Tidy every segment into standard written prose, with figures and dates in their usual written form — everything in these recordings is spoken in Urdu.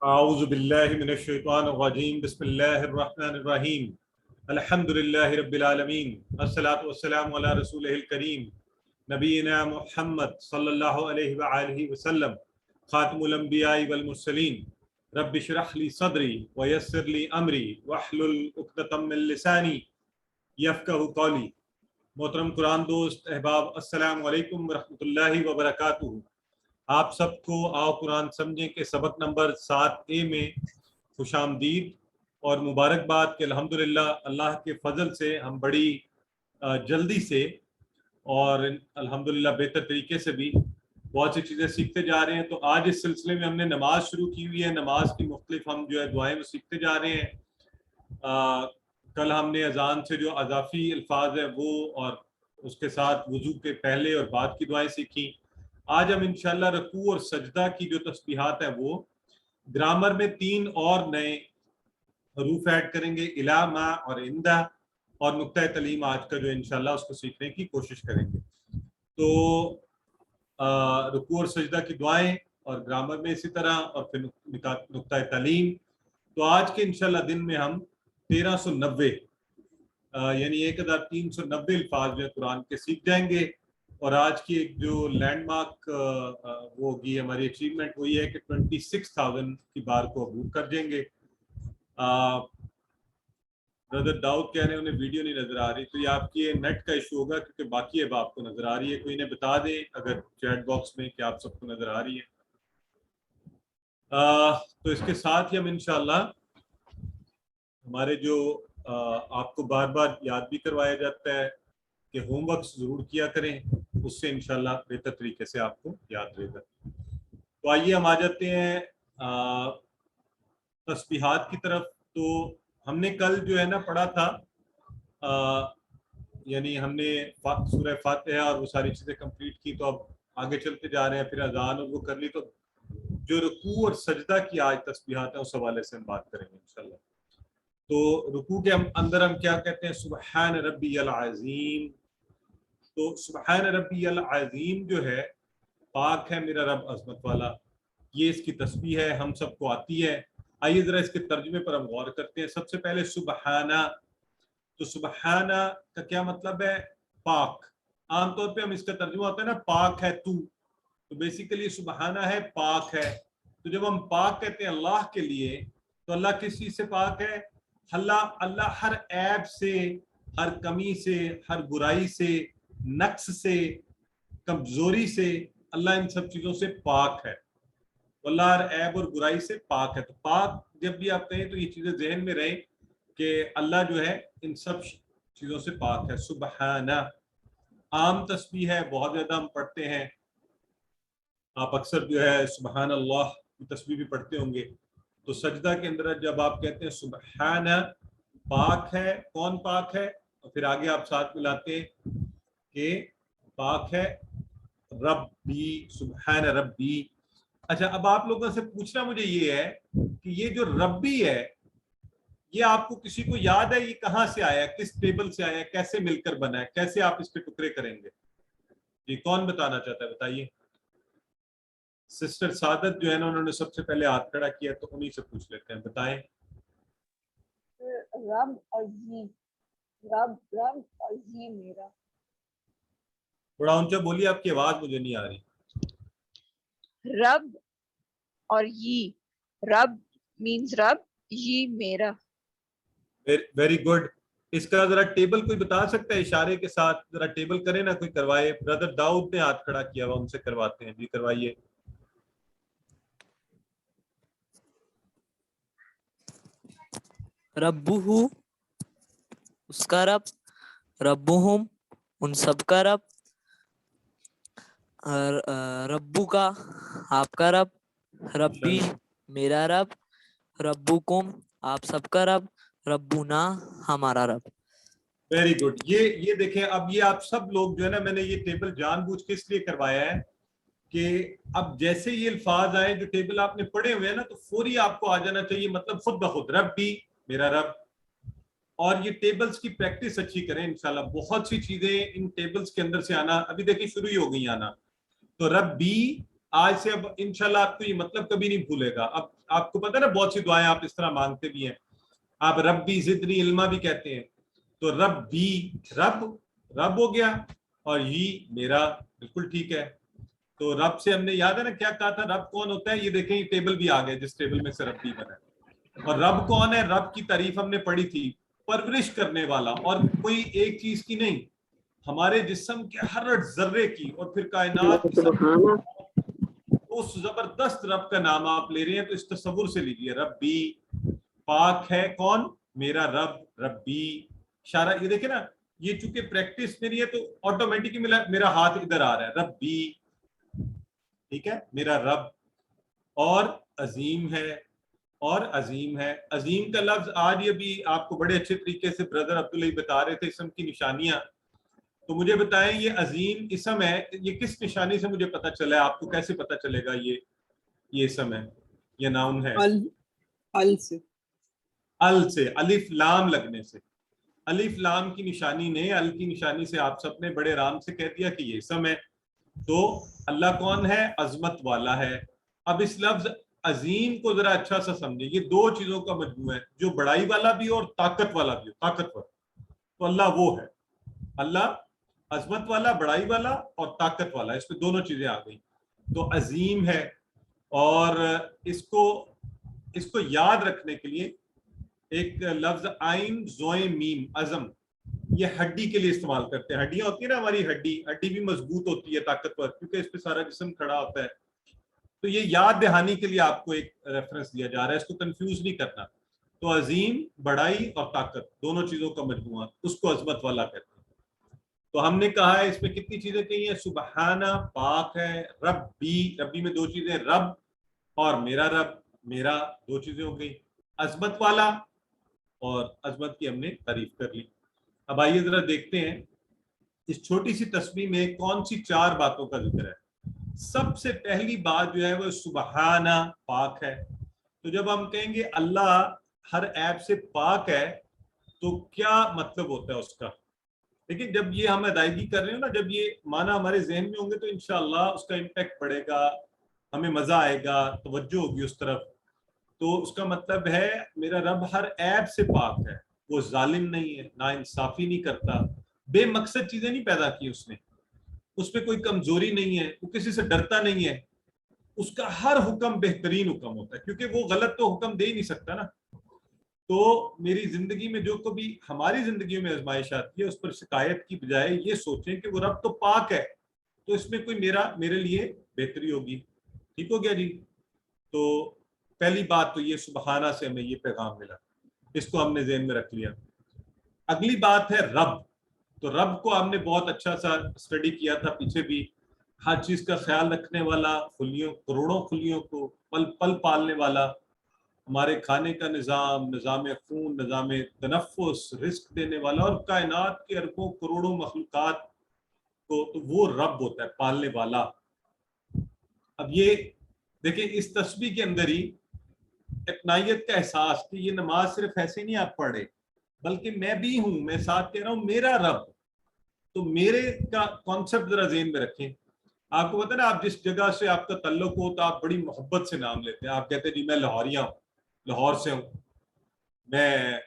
اعوذ باللہ من الشیطان الرجیم بسم اللہ الرحمن الرحیم الحمد للہ رب العالمین الصلاۃ والسلام علی رسولہ الکریم نبینا محمد صلی اللہ علیہ وآلہ وسلم خاتم الانبیاء والمرسلین رب اشرح لی صدری ویسر لی امری واحلل عقدۃ من لسانی یفقہوا قولی۔ محترم قرآن دوست احباب، السلام علیکم ورحمۃ اللہ وبرکاتہ۔ آپ سب کو آؤ قرآن سمجھیں کے سبق نمبر 7A میں خوش آمدید اور مبارکباد کہ الحمدللہ اللہ کے فضل سے ہم بڑی جلدی سے اور الحمدللہ بہتر طریقے سے بھی بہت سی چیزیں سیکھتے جا رہے ہیں۔ تو آج اس سلسلے میں ہم نے نماز شروع کی ہوئی ہے، نماز کی مختلف ہم جو ہے دعائیں وہ سیکھتے جا رہے ہیں۔ کل ہم نے اذان سے جو اضافی الفاظ ہیں وہ اور اس کے ساتھ وضو کے پہلے اور بعد کی دعائیں سیکھی۔ آج ہم انشاءاللہ رکوع اور سجدہ کی جو تسبیحات ہیں وہ گرامر میں 3 اور نئے حروف ایڈ کریں گے، الا، ما اور عندہ، اور نقطہ تعلیم آج کا جو انشاءاللہ اس کو سیکھنے کی کوشش کریں گے۔ تو رکوع اور سجدہ کی دعائیں اور گرامر میں اسی طرح اور پھر نقطہ تعلیم۔ تو آج کے انشاءاللہ دن میں ہم 1390 یعنی 1390 الفاظ جو قرآن کے سیکھ جائیں گے۔ اور آج کی ایک جو لینڈ مارک وہ ہوگی ہماری اچیومنٹ وہ یہ ہے کہ 26,000 کی بار کو عبور کر جائیں گے۔ برادر داؤد کہہ رہے ہیں انہیں ویڈیو نہیں نظر آ رہی، تو یہ آپ کی نیٹ کا ایشو ہوگا کیونکہ باقی اب آپ کو نظر آ رہی ہے۔ کوئی انہیں بتا دیں اگر چیٹ باکس میں کہ آپ سب کو نظر آ رہی ہے۔ تو اس کے ساتھ ہی ہم انشاءاللہ ہمارے جو آپ کو بار بار یاد بھی کروایا جاتا ہے کہ ہوم ورک ضرور کیا کریں، اس سے انشاءاللہ بہتر طریقے سے آپ کو یاد رہے گا۔ تو آئیے ہم آ جاتے ہیں تسبیحات کی طرف۔ تو ہم نے کل جو ہے نا پڑھا تھا، یعنی ہم نے سورہ فاتحہ اور وہ ساری چیزیں کمپلیٹ کی، تو اب آگے چلتے جا رہے ہیں، پھر اذان اور وہ کر لی۔ تو جو رکوع اور سجدہ کی آج تسبیحات ہیں اس حوالے سے ہم بات کریں گے انشاءاللہ۔ تو رکوع کے اندر ہم کیا کہتے ہیں؟ سبحان ربی العظیم۔ تو سبحان ربی العظیم جو ہے، پاک ہے میرا رب عظمت والا، یہ اس کی تسبیح ہے، ہم سب کو آتی ہے۔ آئیے ذرا اس کے ترجمے پر ہم غور کرتے ہیں۔ سب سے پہلے سبحانہ، تو سبحانہ کا کیا مطلب ہے؟ پاک۔ عام طور پہ ہم اس کا ترجمہ ہوتا ہے نا پاک ہے تو بیسیکلی سبحانہ ہے پاک ہے۔ تو جب ہم پاک کہتے ہیں اللہ کے لیے، تو اللہ کس چیز سے پاک ہے؟ اللہ ہر عیب سے، ہر کمی سے، ہر برائی سے، نقص سے، کمزوری سے، اللہ ان سب چیزوں سے پاک ہے۔ اللہ ہر عیب اور برائی سے پاک ہے۔ تو پاک جب بھی آپ کہیں تو یہ چیزیں ذہن میں رہیں کہ اللہ جو ہے ان سب چیزوں سے پاک ہے۔ سبحانہ عام تسبیح ہے، بہت زیادہ ہم پڑھتے ہیں۔ آپ اکثر جو ہے سبحان اللہ کی تسبیح بھی پڑھتے ہوں گے۔ تو سجدہ کے اندر جب آپ کہتے ہیں سبحانہ، پاک ہے، کون پاک ہے؟ اور پھر آگے آپ ساتھ ملاتے ہیں کہ پاک ہے ربی، سبحان ربی۔ اچھا، اب آپ لوگوں سے پوچھنا مجھے یہ ہے کہ یہ جو ربی ہے، یہ آپ کو کسی کو یاد ہے یہ کہاں سے آیا ہے؟ کس ٹیبل سے آیا ہے؟ کیسے مل کر بنا ہے؟ کیسے آپ اس پہ ٹکڑے کریں گے؟ جی کون بتانا چاہتا ہے؟ بتائیے۔ سسٹر سعادت جو ہے نا انہوں نے سب سے پہلے ہاتھ کھڑا کیا، تو انہی سے پوچھ لیتے ہیں، بتائیں۔ رب اور جی، رب اور جی میرا۔ بڑا اونچا بولیے، آپ کی آواز مجھے نہیں آ رہی۔ رب اور یہ، رب مینز رب، یہ میرا۔ Very good. اس کا ذرا ٹیبل کوئی بتا سکتا ہے اشارے کے ساتھ؟ ذرا ٹیبل کرے نا کوئی، کروائے۔ برادر داؤد نے ہاتھ کھڑا کیا ہوا، ان سے کرواتے ہیں، جی کروائیے۔ ربہ اس کا رب، ربہم ان سب کا رب، ربو کا آپ کا رب، ربی میرا رب، ربکم آپ سب کا رب، ربنا ہمارا رب۔ Very good. یہ دیکھیں، اب یہ آپ سب لوگ جو ہے نا، میں نے یہ ٹیبل جان بوجھ کے اس لیے کروایا ہے کہ اب جیسے یہ الفاظ آئے جو ٹیبل آپ نے پڑھے ہوئے ہیں نا، تو فوری آپ کو آ جانا چاہیے، مطلب خود بخود ربی میرا رب۔ اور یہ ٹیبلز کی پریکٹس اچھی کریں انشاءاللہ۔ بہت سی چیزیں ان ٹیبلز کے اندر سے آنا ابھی دیکھیں شروع ہی ہو گئی آنا۔ تو ربی آج سے اب انشاءاللہ آپ کو یہ مطلب کبھی نہیں بھولے گا. اب آپ کو پتہ ہے نا بہت سی دعائیں آپ اس طرح مانگتے بھی ہیں, آپ ربی زدنی علما بھی کہتے ہیں, تو ربی رب ہو گیا, اور یہ میرا بالکل ٹھیک ہے. تو رب سے ہم نے یاد ہے نا کیا کہا تھا, رب کون ہوتا ہے, یہ دیکھیں یہ ٹیبل بھی آ گئے جس ٹیبل میں سے ربی بنا ہے. اور رب کون ہے, رب کی تعریف ہم نے پڑھی تھی, پرورش کرنے والا, اور کوئی ایک چیز کی نہیں, ہمارے جسم کے ہر ذرے کی اور پھر کائنات کی اس زبردست رب کا نام آپ لے رہے ہیں. تو اس تصور سے لیجئے, ربی پاک ہے کون, میرا رب, ربی اشارہ, یہ دیکھیں نا یہ چونکہ پریکٹس میری ہے تو آٹومیٹکلی میرا ہاتھ ادھر آ رہا ہے, ربی, ٹھیک ہے, میرا رب. اور عظیم ہے, اور عظیم ہے. عظیم کا لفظ آج یہ بھی آپ کو بڑے اچھے طریقے سے بردر عبداللہ بتا رہے تھے, اسم کی نشانیاں. تو مجھے بتائیں یہ عظیم اسم ہے, یہ کس نشانی سے مجھے پتا چلا ہے, آپ کو کیسے پتا چلے گا یہ اسم ہے, یہ ناؤن ہے؟ ال سے, ال سے, الف لام لگنے سے. الف لام کی نشانی نے, ال کی نشانی سے آپ سب نے بڑے آرام سے کہہ دیا کہ یہ اسم ہے. تو اللہ کون ہے, عظمت والا ہے. اب اس لفظ عظیم کو ذرا اچھا سا سمجھیں, یہ دو چیزوں کا مجموعہ ہے, جو بڑائی والا بھی اور طاقت والا بھی, طاقتور. تو اللہ وہ ہے, اللہ عظمت والا, بڑائی والا اور طاقت والا, اس پہ دونوں چیزیں آ گئی. تو عظیم ہے. اور اس کو یاد رکھنے کے لیے ایک لفظ عین زوئے میم, عزم, یہ ہڈی کے لیے استعمال کرتے ہیں. ہڈیاں ہوتی ہیں نا ہماری, ہڈی بھی مضبوط ہوتی ہے, طاقتور, کیونکہ اس پہ سارا جسم کھڑا ہوتا ہے. تو یہ یاد دہانی کے لیے آپ کو ایک ریفرنس دیا جا رہا ہے, اس کو کنفیوز نہیں کرنا. تو عظیم, بڑائی اور طاقت, دونوں چیزوں کا مجموعہ, اس کو عظمت والا کہتے ہیں. تو ہم نے کہا ہے اس میں کتنی چیزیں کہی ہیں, سبحانہ پاک ہے, ربی, ربی میں دو چیزیں, رب اور میرا رب, میرا دو چیزیں ہو گئی, عظمت والا, اور عظمت کی ہم نے تعریف کر لی. اب آئیے ذرا دیکھتے ہیں اس چھوٹی سی تسبیح میں کون سی چار باتوں کا ذکر ہے. سب سے پہلی بات جو ہے وہ سبحانہ پاک ہے. تو جب ہم کہیں گے اللہ ہر عیب سے پاک ہے, تو کیا مطلب ہوتا ہے اس کا؟ لیکن جب یہ ہم ادائیگی کر رہے ہیں نا, جب یہ معنی ہمارے ذہن میں ہوں گے تو انشاءاللہ اس کا امپیکٹ بڑھے گا, ہمیں مزہ آئے گا, توجہ ہوگی اس طرف. تو اس کا مطلب ہے میرا رب ہر عیب سے پاک ہے, وہ ظالم نہیں ہے, نا انصافی نہیں کرتا, بے مقصد چیزیں نہیں پیدا کی اس پہ کوئی کمزوری نہیں ہے, وہ کسی سے ڈرتا نہیں ہے, اس کا ہر حکم بہترین حکم ہوتا ہے, کیونکہ وہ غلط تو حکم دے ہی نہیں سکتا نا. تو میری زندگی میں جو کبھی ہماری زندگی میں آزمائش آتی ہے, اس پر شکایت کی بجائے یہ سوچیں کہ وہ رب تو پاک ہے, تو اس میں کوئی میرے لیے بہتری ہوگی. ٹھیک ہو گیا جی. تو پہلی بات تو یہ سبحانہ سے ہمیں یہ پیغام ملا, اس کو ہم نے ذہن میں رکھ لیا. اگلی بات ہے رب. تو رب کو ہم نے بہت اچھا سا اسٹڈی کیا تھا پیچھے بھی, ہر چیز کا خیال رکھنے والا, کروڑوں کھلیوں کو پل پل پالنے والا, ہمارے کھانے کا نظام, نظام خون, نظام تنفس, رزق دینے والا, اور کائنات کے اربوں کروڑوں مخلوقات کو, تو وہ رب ہوتا ہے, پالنے والا. اب یہ دیکھیں اس تسبیح کے اندر ہی اقناعیت کا احساس کہ یہ نماز صرف ایسے نہیں آپ پڑھے, بلکہ میں بھی ہوں, میں ساتھ کہہ رہا ہوں میرا رب. تو میرے کا کانسیپٹ ذرا ذہن میں رکھیں. آپ کو پتا نا, آپ جس جگہ سے آپ کا تعلق ہو تو آپ بڑی محبت سے نام لیتے ہیں. آپ کہتے ہیں جی میں لاہوریہ ہوں, لاہور سے ہوں. میں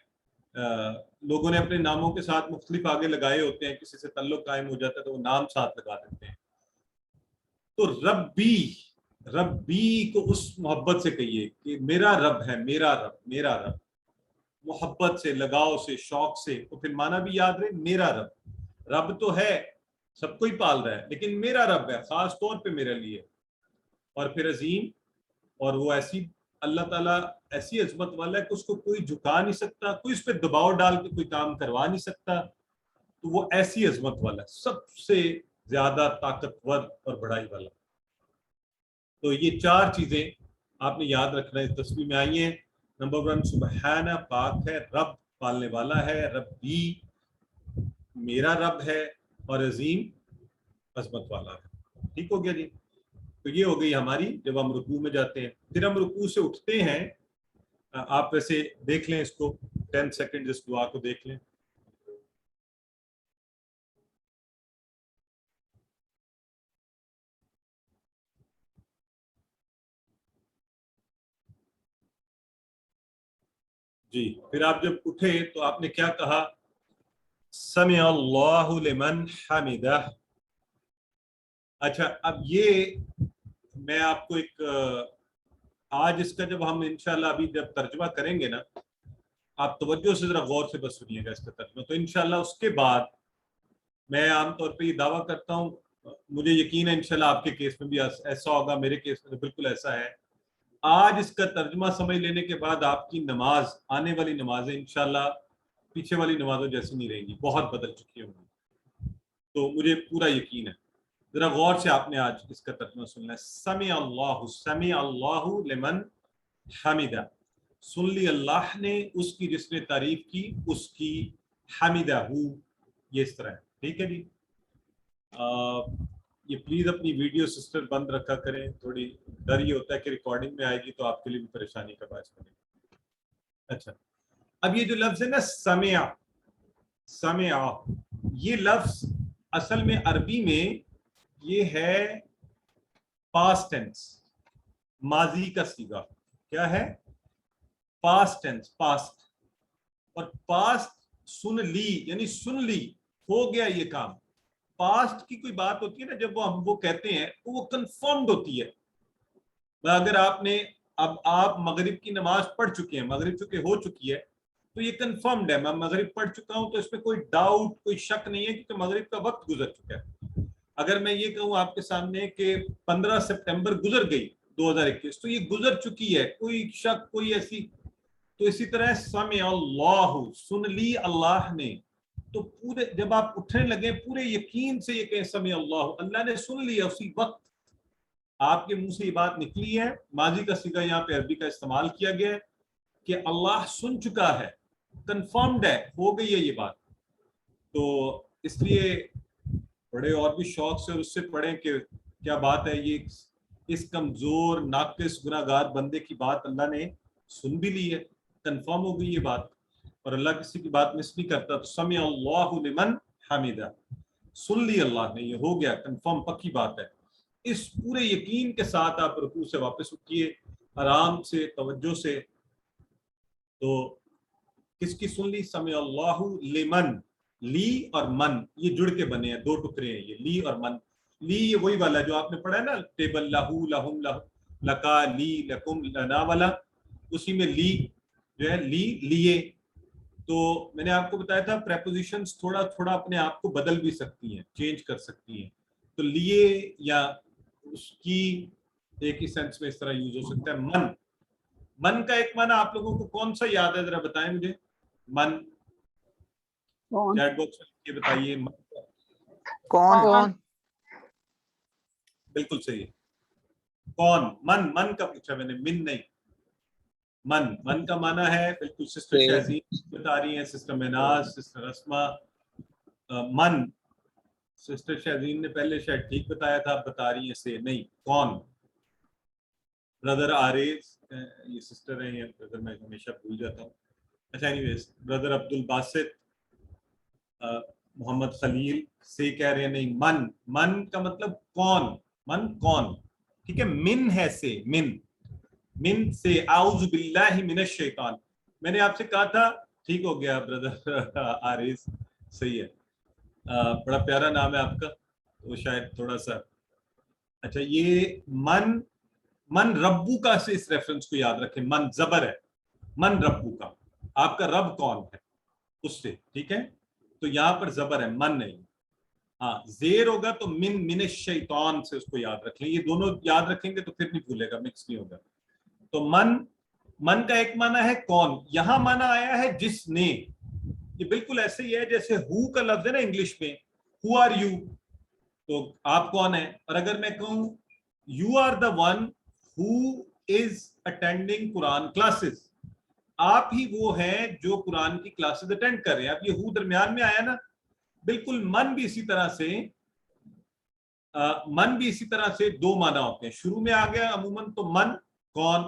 لوگوں نے اپنے ناموں کے ساتھ مختلف آگے لگائے ہوتے ہیں, کسی سے تعلق قائم ہو جاتا ہے تو وہ نام ساتھ لگا دیتے ہیں. تو ربی کو اس محبت سے کہیے کہ میرا رب ہے, میرا رب, میرا رب, محبت سے, لگاؤ سے, شوق سے. تو پھر معنی بھی یاد رہے, میرا رب. رب تو ہے, سب کو ہی پال رہا ہے, لیکن میرا رب ہے خاص طور پہ میرے لیے. اور پھر عظیم, اور وہ ایسی اللہ تعالیٰ ایسی عظمت والا ہے کہ اس کو کوئی جھکا نہیں سکتا, کوئی اس پہ دباؤ ڈال کے کوئی کام کروا نہیں سکتا. تو وہ ایسی عظمت والا ہے, سب سے زیادہ طاقتور اور بڑائی والا. تو یہ چار چیزیں آپ نے یاد رکھنا ہے, اس تسبیح میں آئی ہیں. نمبر 1 سبحانہ پاک ہے, رب پالنے والا ہے, ربی میرا رب ہے, اور عظیم عظمت والا ہے. ٹھیک ہو گیا جی. تو یہ ہو گئی ہماری, جب ہم رکوع میں جاتے ہیں. پھر ہم رکوع سے اٹھتے ہیں. آپ ویسے دیکھ لیں اس کو 10 سیکنڈ, اس دعا کو دیکھ لیں. جی پھر آپ جب اٹھے تو آپ نے کیا کہا؟ سمع اللہ لمن حمدہ. اچھا اب یہ میں آپ کو ایک آج اس کا جب ہم انشاءاللہ ابھی جب ترجمہ کریں گے نا، آپ توجہ سے ذرا غور سے بس سنیے گا اس کا ترجمہ، تو انشاءاللہ اس کے بعد میں عام طور پہ یہ دعویٰ کرتا ہوں، مجھے یقین ہے انشاءاللہ آپ کے کیس میں بھی ایسا ہوگا، میرے کیس میں تو بالکل ایسا ہے. آج اس کا ترجمہ سمجھ لینے کے بعد آپ کی نماز، آنے والی نمازیں انشاءاللہ پیچھے والی نمازوں جیسی نہیں رہیں گی، بہت بدل چکی ہوں گی، تو مجھے پورا یقین ہے. ذرا غور سے آپ نے آج اس کا ترجمہ سننا ہے. سمع اللہ لمن حمدہ، سن لی اللہ نے اس کی جس نے تعریف کی، اس کی، حمدہ، یہ اس طرح ہے. ٹھیک ہے جی. یہ پلیز اپنی ویڈیو سسٹر بند رکھا کریں، تھوڑی ڈر یہ ہوتا ہے کہ ریکارڈنگ میں آئے گی تو آپ کے لیے بھی پریشانی کا باعث بنے گی. اچھا اب یہ جو لفظ ہے نا سمع، یہ لفظ اصل میں عربی میں یہ ہے پاسٹ ٹینس، ماضی کا صیغہ. کیا ہے؟ Past tense, past. اور پاسٹ سن لی یعنی سن لی، ہو گیا یہ کام. پاسٹ کی کوئی بات ہوتی ہے نا جب ہم وہ کہتے ہیں تو وہ کنفرمڈ ہوتی ہے. اگر آپ نے اب آپ مغرب کی نماز پڑھ چکے ہیں، مغرب چونکہ ہو چکی ہے تو یہ کنفرمڈ ہے، میں مغرب پڑھ چکا ہوں، تو اس میں کوئی ڈاؤٹ، کوئی شک نہیں ہے کیونکہ مغرب کا وقت گزر چکا ہے. اگر میں یہ کہوں آپ کے سامنے کہ 15 سپٹمبر گزر گئی 2021، تو یہ گزر چکی ہے، کوئی شک، کوئی ایسی. تو اسی طرح سمع اللہ، سن لی اللہ نے. تو پورے جب آپ اٹھنے لگے پورے یقین سے یہ کہ سمع اللہ، اللہ نے سن لیا اسی وقت. آپ کے منہ سے یہ بات نکلی ہے، ماضی کا صیغہ یہاں پہ عربی کا استعمال کیا گیا ہے کہ اللہ سن چکا ہے، کنفرمڈ ہے، ہو گئی ہے یہ بات. تو اس لیے بڑے اور بھی شوق سے اس سے پڑھیں کہ کیا بات ہے، یہ اس کمزور ناقص گناہگار بندے کی بات اللہ نے سن بھی لی ہے، کنفرم ہو گئی یہ بات. اور اللہ کسی کی بات مس نہیں کرتا. تو سمع اللہ لمن حمدہ، سن لی اللہ نے، یہ ہو گیا، کنفرم، پکی بات ہے. اس پورے یقین کے ساتھ آپ رکوع سے واپس اٹھیے، آرام سے، توجہ سے. تو کس کی سن لی؟ سمع اللہ لمن، لی اور من یہ جڑ کے بنے ہیں، دو ٹکڑے ہیں یہ، لی اور من. لی یہ وہی والا جو آپ نے پڑھا ہے نا ٹیبل، لہو، لہم، لکا، لی، لکم، لنا والا، اسی میں لی جو ہے لی، لیے. تو میں نے آپ کو بتایا تھا پریپوزیشنز تھوڑا تھوڑا اپنے آپ کو بدل بھی سکتی ہیں، چینج کر سکتی ہیں. تو لیے یا اس کی ایک ہی سینس میں اس طرح یوز ہو سکتا ہے. من، من کا ایک معنی آپ لوگوں کو کون سا یاد ہے؟ ذرا بتائیں مجھے. من چیٹ باکس میں لکھ کے بتائیے. کون؟ بالکل صحیح ہے. کون؟ من کا پوچھا میں نے، من نہیں. من کا معنی ہے، بالکل سسٹر شہزین بتا رہی ہیں، سسٹر مناز، سسٹر اسما. من، سسٹر شہزین نے پہلے شاید ٹھیک بتایا تھا، بتا رہی ہیں سے نہیں. کون؟ بردر آریز، یہ سسٹر ہیں، یہ بردر میں ہمیشہ بھول جاتا ہوں. اچھا اینی ویز، بردر عبد الباسط، محمد خلیل سے کہہ رہے ہیں نہیں. من کا مطلب کون، من کون. ٹھیک ہے. من ہے سے، من سے، اعوذ باللہ من الشیطان. میں نے آپ سے کہا تھا، ٹھیک ہو گیا بردر آریز، صحیح ہے. بڑا پیارا نام ہے آپ کا، وہ شاید تھوڑا سا. اچھا یہ من ربو کا سے اس ریفرنس کو یاد رکھیں. من زبر ہے، من ربو کا، آپ کا رب کون ہے اس سے. ٹھیک ہے. تو یہاں پر زبر ہے، من نہیں. ہاں زیر ہوگا تو من الشیطان سے اس کو یاد رکھ لیں. یہ دونوں یاد رکھیں گے تو پھر نہیں بھولے گا، مکس نہیں ہوگا. تو من کا ایک معنی ہے کون. یہاں معنی آیا ہے جس نے. یہ بالکل ایسے ہی ہے جیسے ہو کا لفظ ہے نا انگلش میں، ہو آر یو، تو آپ کون ہیں. اور اگر میں کہوں you are the one who is attending قرآن کلاسز، آپ ہی وہ ہیں جو قرآن کی کلاسز اٹینڈ کر رہے ہیں. اب یہ ہو درمیان میں آیا نا، بالکل من بھی اسی طرح سے دو معنی ہوتے ہیں. شروع میں آ گیا عموماً تو من کون،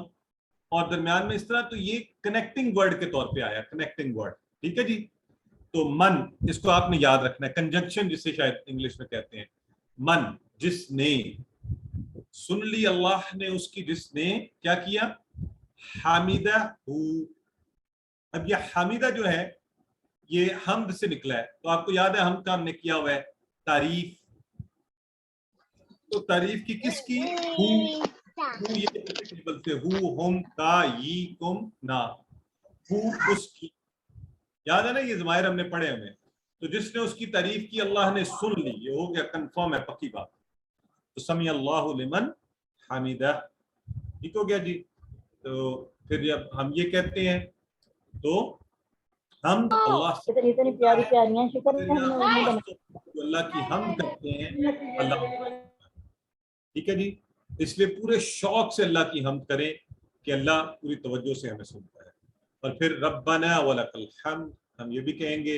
اور درمیان میں اس طرح، تو یہ کنیکٹنگ ورڈ کے طور پہ آیا، کنیکٹنگ ورڈ. ٹھیک ہے جی. تو من، اس کو آپ نے یاد رکھنا ہے، کنجنکشن جسے شاید انگلش میں کہتے ہیں. من، جس نے. سن لی اللہ نے اس کی جس نے کیا کیا، حامدہ ہو. اب یہ حمیدہ جو ہے یہ حمد سے نکلا ہے، تو آپ کو یاد ہے حمد کا ہم نے کیا ہوا ہے تعریف، تو تعریف کی کس کی؟ ہو یہ ٹیبل سے ہو، ہم، کا، ی، کم، نا، ہو اس کی، یاد ہے نا یہ ضمائر ہم نے پڑھے ہمیں، تو جس نے اس کی تعریف کی اللہ نے سن لی، یہ ہو گیا کنفرم ہے، پکی بات، تو سمی اللہ لمن حمیدہ، ٹھیک ہو گیا جی۔ تو پھر جب ہم یہ کہتے ہیں تو ہم اللہ سے اتنی پیاری پیاری ہیں، شکر ہے ہم نے وہ نہیں جو اللہ کی حمد کرتے ہیں اللہ، ٹھیک ہے جی، اس لیے پورے شوق سے اللہ کی حمد کریں کہ اللہ پوری توجہ سے ہمیں سنتا ہے۔ اور پھر ربنا ولک الحمد، ہم یہ بھی کہیں گے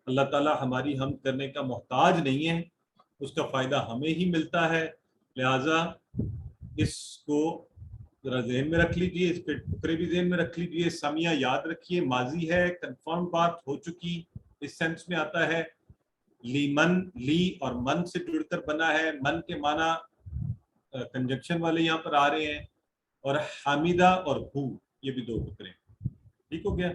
اللہ تعالیٰ ہماری حمد کرنے کا محتاج نہیں ہے، اس کا فائدہ ہمیں ہی ملتا ہے، لہٰذا اس کو ذرا ذہن میں رکھ لیجئے، اس کے ٹکڑے بھی ذہن میں رکھ لیجئے۔ سمیہ یاد رکھیے ماضی ہے، کنفرم بات ہو چکی، اس سینس میں آتا ہے لیمن، لی اور من سے جڑ کر بنا ہے، من کے معنی کنجنکشن والے یہاں پر آ رہے ہیں، اور حمیدہ اور ہو یہ بھی دو ٹکڑے، ٹھیک ہو گیا۔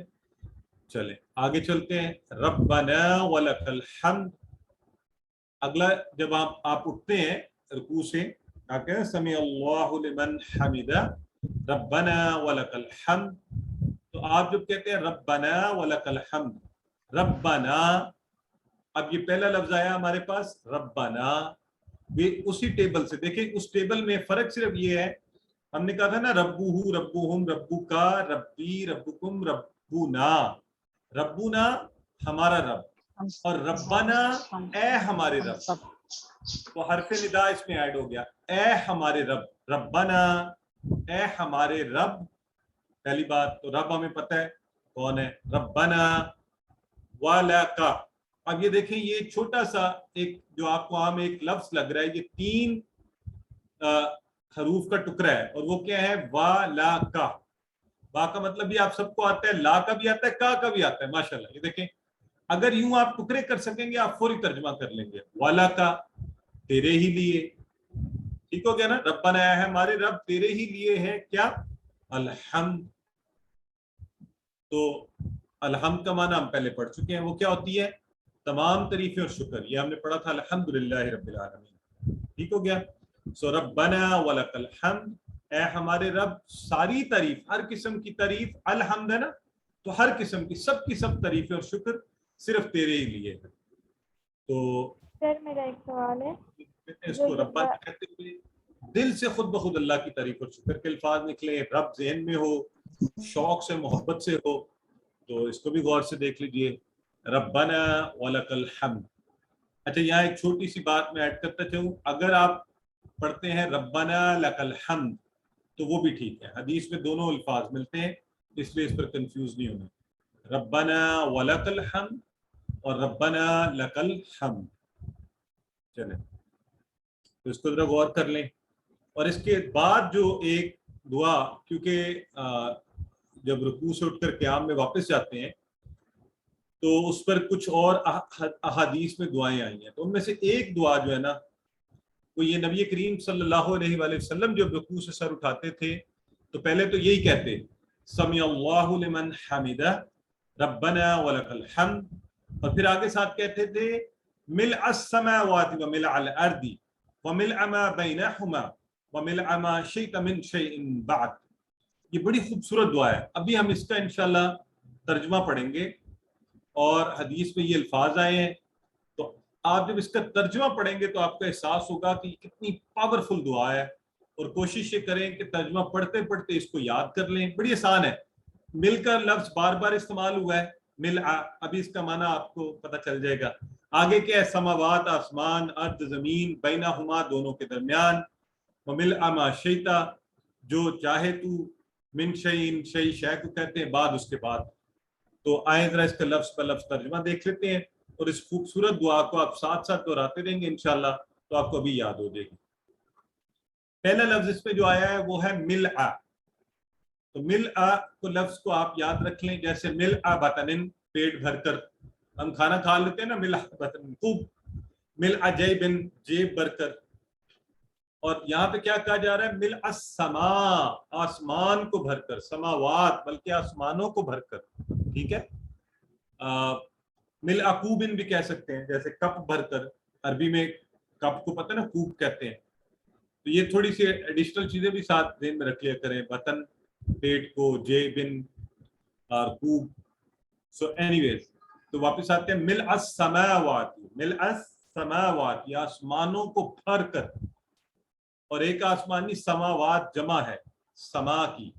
چلیں آگے چلتے ہیں، ربنا ولک الحمد، اگلا جب آپ اٹھتے ہیں رکوع سے آپ کہتے ہیں سمی اللہ لمن حمیدہ ربنا ولک الحمد، تو آپ جب کہتے ہیں ربنا ولک الحمد، ربنا، اب یہ پہلا لفظ آیا ہمارے پاس ربنا، یہ اسی ٹیبل سے، دیکھیں اس ٹیبل میں فرق صرف یہ ہے، ہم نے کہا تھا نا ربہ ربہم ربک ربی ربکم ربنا، ربنا ہمارا رب، اور ربنا اے ہمارے رب، تو حرف ندا اس میں ایڈ ہو گیا، اے ہمارے رب، ربنا اے ہمارے رب، پہلی بات تو رب ہمیں پتہ ہے کون ہے، ربنا ولک، اب یہ دیکھیں یہ چھوٹا سا ایک جو آپ کو عام ایک لفظ لگ رہا ہے، یہ 3 حروف کا ٹکڑا ہے، اور وہ کیا ہے ولک، با کا مطلب بھی آپ سب کو آتا ہے، لا کا بھی آتا ہے، کا بھی آتا ہے، ماشاءاللہ، یہ دیکھیں اگر یوں آپ ٹکڑے کر سکیں گے آپ فوری ترجمہ کر لیں گے، ولک تیرے ہی لیے، ٹھیک ہو گیا نا، ربنا ہے ہمارے رب تیرے ہی لیے ہے کیا الحمد، تو الحمد کا معنی ہم پہلے پڑھ چکے ہیں، وہ کیا ہوتی ہے تمام تعریفیں اور شکر، یہ ہم نے پڑھا تھا الحمدللہ رب العالمین، ٹھیک ہو گیا، سو ربنا ولک الحمد، اے ہمارے رب ساری تعریف، ہر قسم کی تعریف، الحمد ہے نا، تو ہر قسم کی سب تعریفیں اور شکر صرف تیرے ہی لیے ہے۔ تو سر میرا ایک سوال ہے، اس کو ربنا کہتے ہوئے دل سے خود بخود اللہ کی تعریف اور شکر کے الفاظ نکلے، رب ذہن میں ہو، شوق سے محبت سے ہو، تو اس کو بھی غور سے دیکھ لیجئے، ربنا ولک الحمد۔ اچھا یہاں ایک چھوٹی سی بات میں ایڈ کرتا چاہوں، اگر آپ پڑھتے ہیں ربنا لک الحمد تو وہ بھی ٹھیک ہے، حدیث میں دونوں الفاظ ملتے ہیں، اس لیے اس پر کنفیوز نہیں ہونا، ربنا ولک الحمد اور ربنا لک الحمد، چلیں تو اس کو ذرا غور کر لیں۔ اور اس کے بعد جو ایک دعا، کیونکہ جب رکوع سے اٹھ کر قیام میں واپس جاتے ہیں تو اس پر کچھ اور احادیث میں دعائیں آئی ہیں، تو ان میں سے ایک دعا جو ہے نا وہ یہ نبی کریم صلی اللہ علیہ وآلہ وسلم جب رکوع سے سر اٹھاتے تھے تو پہلے تو یہی کہتے سمی اللہ لمن حمیدہ ربنا ولک الحمد، اور پھر آگے ساتھ کہتے تھے ملء السماوات وملء الارض وملء ما بینہما وملء ما شئت من شیء بعد، یہ بڑی خوبصورت دعا ہے، ابھی ہم اس کا انشاءاللہ ترجمہ پڑھیں گے، اور حدیث میں یہ الفاظ آئے ہیں، تو آپ جب اس کا ترجمہ پڑھیں گے تو آپ کا احساس ہوگا کہ کتنی پاورفل دعا ہے، اور کوشش یہ کریں کہ ترجمہ پڑھتے پڑھتے اس کو یاد کر لیں، بڑی آسان ہے، مل کر لفظ بار بار استعمال ہوا ہے، مل ابھی اس کا معنی آپ کو پتہ چل جائے گا، آگے کیا ہے سماوات آسمان، ارض زمین، بینہما دونوں کے درمیان، وملء ما شئت جو چاہے تو، من شیء شے کو کہتے ہیں بعد اس کے بعد، تو آئیں ذرا اس کا لفظ پر لفظ ترجمہ دیکھ لیتے ہیں، اور اس خوبصورت دعا کو آپ ساتھ ساتھ دہراتے رہیں گے انشاءاللہ تو آپ کو بھی یاد ہو جائے گی۔ پہلا لفظ اس میں جو آیا ہے وہ ہے ملء، تو ملء کو لفظ کو آپ یاد رکھ لیں، جیسے ملء بطن پیٹ بھر کر، ہم کھانا کھا لیتے ہیں نا ملء بطن، خوب، ملء جیب جیب بھر کر، اور یہاں پہ کیا کہا جا رہا ہے؟ مل السما، آسمان کو بھر کر، سماوات بلکہ آسمانوں کو بھر کر. ٹھیک ہے. مل اکوبن بھی کہہ سکتے ہیں، جیسے کپ بھر کر، عربی میں کپ کو پتہ ہے نا کوب کہتے ہیں. تو یہ تھوڑی سی ایڈیشنل چیزیں بھی ساتھ ذہن میں رکھ لیا کریں، بطن پیٹ کو، جیبن اور کوب. سو اینی ویز تو واپس آتے ہیں مل السماوات، مل السماوات یہ آسمانوں کو بھر کر. اور ایک آسمانی سماوات جمع ہے سما کی،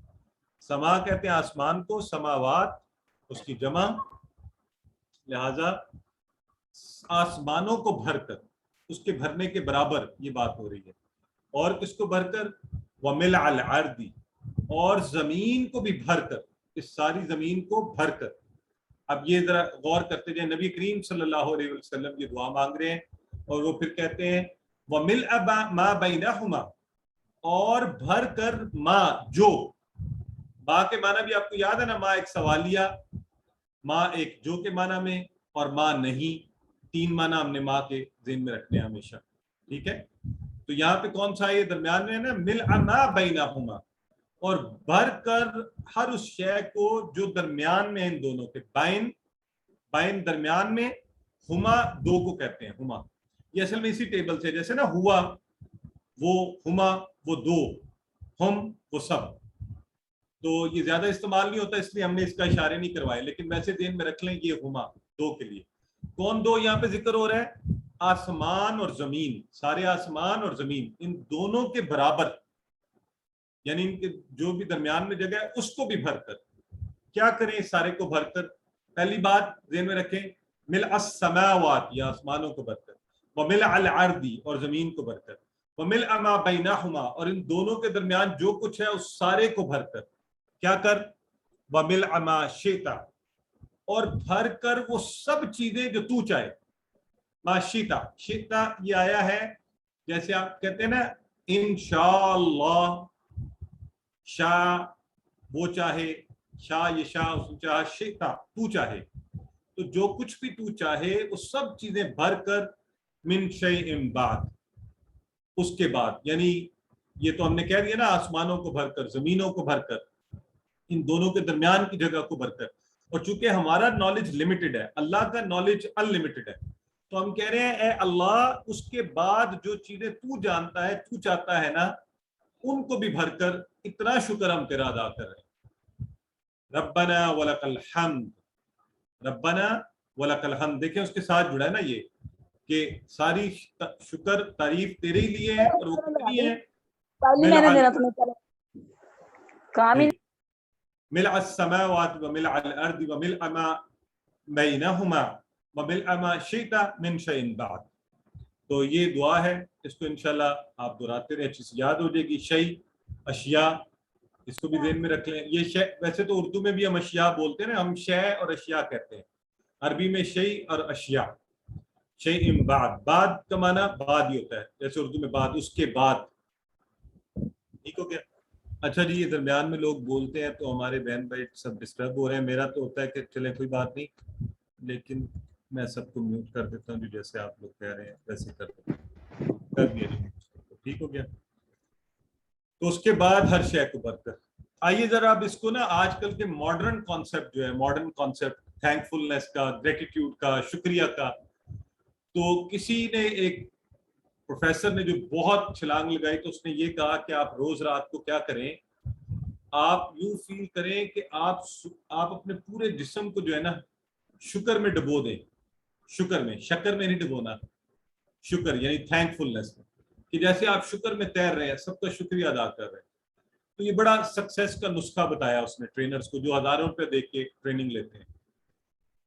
سما کہتے ہیں آسمان کو، سماوات اس کی جمع، لہذا آسمانوں کو بھر کر، اس کے بھرنے کے برابر یہ بات ہو رہی ہے. اور کس کو بھر کر؟ وَمِلْءَ الْأَرْضِ، اور زمین کو بھی بھر کر، اس ساری زمین کو بھر کر. اب یہ ذرا غور کرتے جائیں، نبی کریم صلی اللہ علیہ وسلم یہ دعا مانگ رہے ہیں اور وہ پھر کہتے ہیں وَمِلْءَ مَا بَيْنَهُمَا، اور بھر کر ما جو. ما کے معنی بھی آپ کو یاد ہے نا، ما ایک سوالیہ، ما ایک جو کے معنی میں، اور ما نہیں. 3 معنی ہم نے ما کے ذہن میں رکھنے ہیں ہمیشہ. ٹھیک ہے. تو یہاں پہ کون سا یہ درمیان میں ہے نا، ملء ما بینہما، اور بھر کر ہر اس شے کو جو درمیان میں ان دونوں کے، بین درمیان میں، ہما دو کو کہتے ہیں ہما. یہ اصل میں اسی ٹیبل سے، جیسے نا ہوا وہ، ہما وہ دو، ہم وہ سب. تو یہ زیادہ استعمال نہیں ہوتا اس لیے ہم نے اس کا اشارے نہیں کروائے، لیکن ویسے ذہن میں رکھ لیں یہ ہما دو کے لیے. کون دو یہاں پہ ذکر ہو رہا ہے؟ آسمان اور زمین، سارے آسمان اور زمین ان دونوں کے برابر، یعنی ان کے جو بھی درمیان میں جگہ ہے اس کو بھی بھر کر. کیا کریں اس سارے کو بھر کر؟ پہلی بات ذہن میں رکھیں، ملء السماوات یہ آسمانوں کو بھر کر، وملء الارض اور زمین کو بھر کر، وملء ما بینہما اور ان دونوں کے درمیان جو کچھ ہے اس سارے کو بھر کر. کیا کر؟ وملء ما شئت، اور بھر کر وہ سب چیزیں جو تو چاہے. ما شئتا، شئتا یہ آیا ہے جیسے آپ کہتے ہیں نا انشاءاللہ، شاء وہ چاہے، شاء یہ شاء اس نے چاہا، شئتا تو چاہے. تو جو کچھ بھی تو چاہے وہ سب چیزیں بھر کر، من شیء بعد اس کے بعد، یعنی یہ تو ہم نے کہہ دیا نا آسمانوں کو بھر کر، زمینوں کو بھر کر، ان دونوں کے درمیان کی جگہ کو بھر کر. اور چونکہ ہمارا نالج لمیٹڈ ہے، اللہ کا نالج ان لمیٹڈ ہے، تو ہم کہہ رہے ہیں اے اللہ اس کے بعد جو چیزیں تو جانتا ہے، تو چاہتا ہے نا، ان کو بھی بھر کر اتنا شکر ہم تیرا ادا کر رہے ہیں. ربنا ولک الحمد، ربنا ولک الحمد. دیکھیں اس کے ساتھ جڑا ہے نا یہ کہ ساری شکر تعریف تیرے ہی لیے ہے، اور وہ کتنی ہے؟ پہلی میں نے دینا تمہیں کامل ملء السماوات وملء الارض وملء ما بینہما وملء ما شئت من شیء بعد. تو یہ دعا ہے، اس کو انشاءاللہ آپ دہراتے رہے، اچھی سے یاد ہو جائے گی. شیء اشیاء، اس کو بھی ذہن میں رکھ لیں. یہ شے ویسے تو اردو میں بھی ہم اشیاء بولتے ہیں نا، ہم شے اور اشیاء کہتے ہیں. عربی میں شیء اور اشیاء. شیء بعد، بعد کا معنی بعد ہی ہوتا ہے، جیسے اردو میں بعد، اس کے بعد. ٹھیک ہو گیا؟ اچھا جی، یہ درمیان میں لوگ بولتے ہیں تو ہمارے بہن بھائی سب ڈسٹرب ہو رہے ہیں. میرا تو ہوتا ہے کہ چلیں کوئی بات نہیں، لیکن میں سب کو میوٹ کر دیتا ہوں، جیسے آپ لوگ کہہ رہے ہیں ویسے کر دیا جی. ٹھیک ہو گیا؟ تو اس کے بعد ہر شے کو بھر کر. آئیے ذرا اب اس کو نا آج کل کے ماڈرن کانسیپٹ جو ہے، ماڈرن کانسیپٹ تھینک فلنس کا، گریٹیٹیوڈ کا، شکریہ کا. تو کسی نے ایک پروفیسر نے جو بہت چھلانگ لگائی تو اس نے یہ کہا کہ آپ روز رات کو کیا کریں، آپ یوں فیل کریں کہ آپ اپنے پورے جسم کو جو ہے نا شکر میں ڈبو دیں. شکر میں نہیں ڈبونا، شکر یعنی تھینک فلنس میں، کہ جیسے آپ شکر میں تیر رہے ہیں، سب کا شکریہ ادا کر رہے ہیں. تو یہ بڑا سکسیس کا نسخہ بتایا اس نے ٹرینرز کو جو ہزاروں روپے دے کے ٹریننگ لیتے ہیں.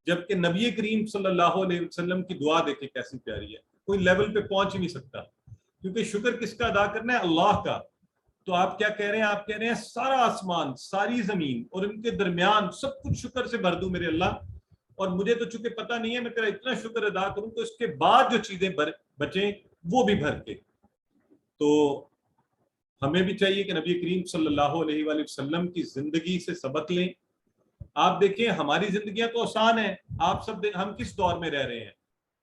جبکہ نبی کریم صلی اللہ علیہ وسلم کی دعا دیکھیں کیسی پیاری ہے، کوئی لیول پہ پہنچ ہی نہیں سکتا، کیونکہ شکر کس کا ادا کرنا ہے؟ اللہ کا. تو آپ کیا کہہ رہے ہیں؟ آپ کہہ رہے ہیں سارا آسمان، ساری زمین اور ان کے درمیان سب کچھ شکر سے بھر دوں میرے اللہ، اور مجھے تو چونکہ پتہ نہیں ہے، میں تیرا اتنا شکر ادا کروں تو اس کے بعد جو چیزیں بچیں وہ بھی بھر کے. تو ہمیں بھی چاہیے کہ نبی کریم صلی اللہ علیہ وآلہ وسلم کی زندگی سے سبق لیں. آپ دیکھیں ہماری زندگیاں تو آسان ہیں، آپ سب ہم کس دور میں رہ رہے ہیں؟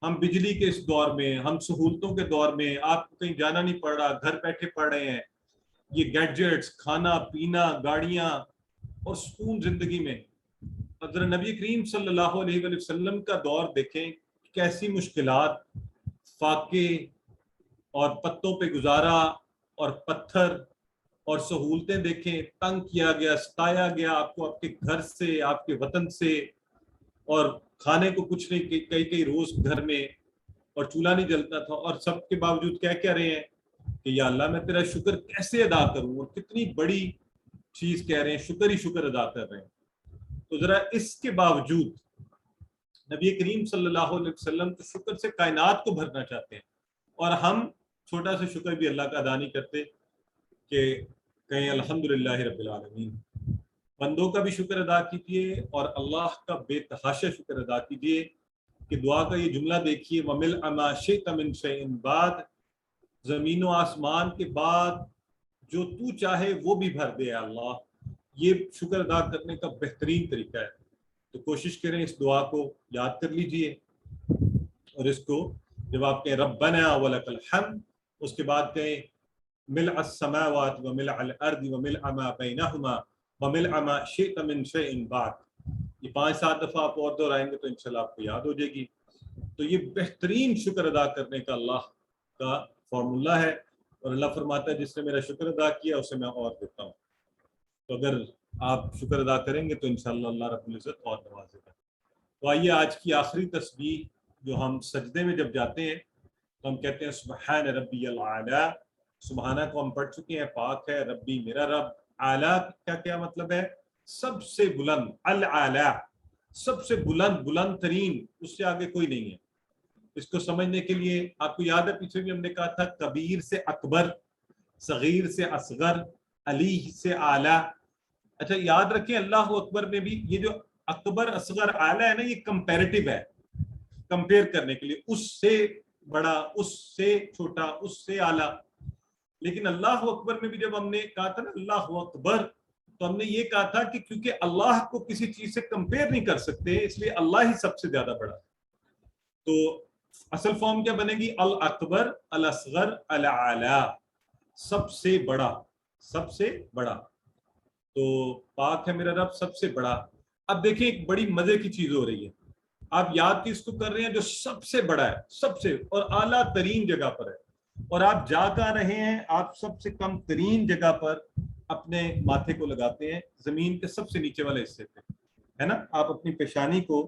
ہم بجلی کے اس دور میں، ہم سہولتوں کے دور میں، آپ کو کہیں جانا نہیں پڑ رہا، گھر بیٹھے پڑھ رہے ہیں، یہ گیڈجٹس، کھانا پینا، گاڑیاں اور سکون زندگی میں. حضرت نبی کریم صلی اللہ علیہ وآلہ وسلم کا دور دیکھیں، کیسی مشکلات، فاقے اور پتوں پہ گزارا اور پتھر اور سہولتیں دیکھیں، تنگ کیا گیا، ستایا گیا آپ کو آپ کے گھر سے، آپ کے وطن سے، اور کھانے کو کچھ نہیں، کئی کئی روز گھر میں، اور چولہا نہیں جلتا تھا، اور سب کے باوجود کیا رہے ہیں کہ یا اللہ میں تیرا شکر کیسے ادا کروں، اور کتنی بڑی چیز کہہ رہے ہیں، شکر ہی شکر ادا کر رہے ہیں. تو ذرا اس کے باوجود نبی کریم صلی اللہ علیہ وسلم تو شکر سے کائنات کو بھرنا چاہتے ہیں، اور ہم چھوٹا سا شکر بھی اللہ کا ادا نہیں کرتے کہ کہیں الحمدللہ رب العالمین. بندوں کا بھی شکر ادا کیجیے اور اللہ کا بے تحاشا شکر ادا کیجیے کہ دعا کا یہ جملہ دیکھیے، وَمِلْءَ مَا شِئْتَ مِنْ شَيْءٍ بعد، زمین و آسمان کے بعد جو تو چاہے وہ بھی بھر دے اللہ. یہ شکر ادا کرنے کا بہترین طریقہ ہے. تو کوشش کریں اس دعا کو یاد کر لیجئے، اور اس کو جب آپ کہیں ربنا ولک الحمد، اس کے بعد کہیں ملء السماوات وملء الارض وملء ما بینہما وملء ما شئت من شیء بعد. یہ 5-7 دفعہ آپ اور دہرائیں گے تو انشاءاللہ آپ کو یاد ہو جائے گی. تو یہ بہترین شکر ادا کرنے کا اللہ کا فارمولہ ہے، اور اللہ فرماتا ہے جس نے میرا شکر ادا کیا اسے میں اور دیتا ہوں. تو اگر آپ شکر ادا کریں گے تو انشاءاللہ اللہ رب العزت اور نوازے گا. تو آئیے آج کی آخری تسبیح جو ہم سجدے میں جب جاتے ہیں تو ہم کہتے ہیں سبحان ربی الاعلی. سبحانہ کو ہم پڑھ چکے ہیں، پاک ہے، ربی میرا رب، اعلیٰ کیا مطلب ہے؟ سب سے بلند، الاعلیٰ سب سے بلند، بلند ترین، اس سے آگے کوئی نہیں ہے. اس کو سمجھنے کے لیے آپ کو یاد ہے پیچھے بھی ہم نے کہا تھا کبیر سے اکبر، صغیر سے اصغر، علی سے اعلیٰ. اچھا یاد رکھیں اللہ اکبر میں بھی یہ جو اکبر اصغر اعلیٰ ہے نا، یہ کمپیریٹیو ہے، کمپیئر کرنے کے لیے، اس سے بڑا، اس سے چھوٹا، اس سے اعلیٰ. لیکن اللہ اکبر میں بھی جب ہم نے کہا تھا نا اللہ اکبر، تو ہم نے یہ کہا تھا کہ کیونکہ اللہ کو کسی چیز سے کمپیئر نہیں کر سکتے، اس لیے اللہ ہی سب سے زیادہ بڑا. تو اصل فارم کیا بنے گی؟ الاکبر، الاصغر، الاعلی، سب سے بڑا، سب سے بڑا. تو پاک ہے میرا رب، سب سے بڑا. اب دیکھیں ایک بڑی مزے کی چیز ہو رہی ہے، آپ یاد کس کو کر رہے ہیں؟ جو سب سے بڑا ہے، سب سے اور اعلیٰ ترین جگہ پر ہے. اور آپ جا کہاں رہے ہیں؟ آپ سب سے کم ترین جگہ پر اپنے ماتھے کو لگاتے ہیں، زمین کے سب سے نیچے والے حصے پہ، ہے نا؟ آپ اپنی پیشانی کو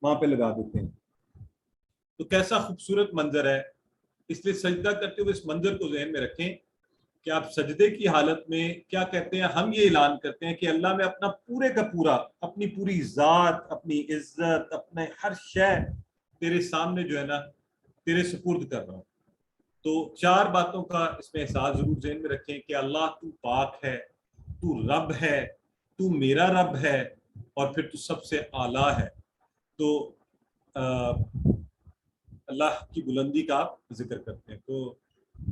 وہاں پہ لگا دیتے ہیں. تو کیسا خوبصورت منظر ہے. اس لیے سجدہ کرتے ہوئے اس منظر کو ذہن میں رکھیں کہ آپ سجدے کی حالت میں کیا کہتے ہیں. ہم یہ اعلان کرتے ہیں کہ اللہ میں اپنا پورے کا پورا، اپنی پوری ذات، اپنی عزت، اپنے ہر شے تیرے سامنے جو ہے نا تیرے سپرد کر رہا ہوں. تو 4 باتوں کا اس میں احساس ضرور ذہن میں رکھیں کہ اللہ تو پاک ہے، تو رب ہے، تو میرا رب ہے، اور پھر تو سب سے اعلیٰ ہے. تو اللہ کی بلندی کا آپ ذکر کرتے ہیں. تو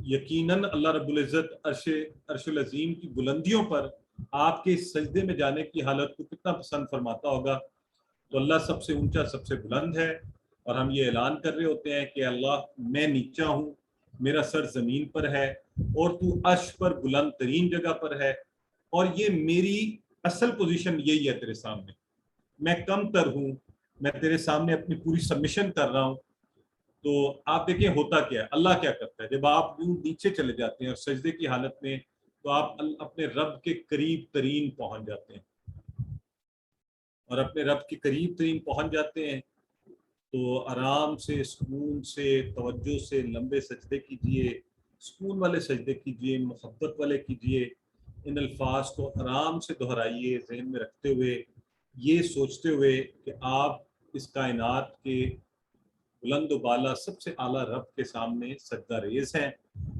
یقیناً اللہ رب العزت عرش العظیم کی بلندیوں پر آپ کے سجدے میں جانے کی حالت کو کتنا پسند فرماتا ہوگا. تو اللہ سب سے اونچا، سب سے بلند ہے، اور ہم یہ اعلان کر رہے ہوتے ہیں کہ اللہ میں نیچا ہوں، میرا سر زمین پر ہے، اور تو عرش پر بلند ترین جگہ پر ہے، اور یہ میری اصل پوزیشن یہی ہے تیرے سامنے. میں کم تر ہوں، میں تیرے سامنے اپنی پوری سبمیشن کر رہا ہوں. تو آپ دیکھیں ہوتا کیا ہے، اللہ کیا کرتا ہے جب آپ یوں نیچے چلے جاتے ہیں اور سجدے کی حالت میں، تو آپ اپنے رب کے قریب ترین پہنچ جاتے ہیں. اور اپنے رب کے قریب ترین پہنچ جاتے ہیں تو آرام سے، سکون سے، توجہ سے لمبے سجدے کیجئے، سکون والے سجدے کیجئے، محبت والے کیجئے. ان الفاظ کو آرام سے دہرائیے، ذہن میں رکھتے ہوئے، یہ سوچتے ہوئے کہ آپ اس کائنات کے بلند و بالا سب سے اعلیٰ رب کے سامنے سجدہ ریز ہیں،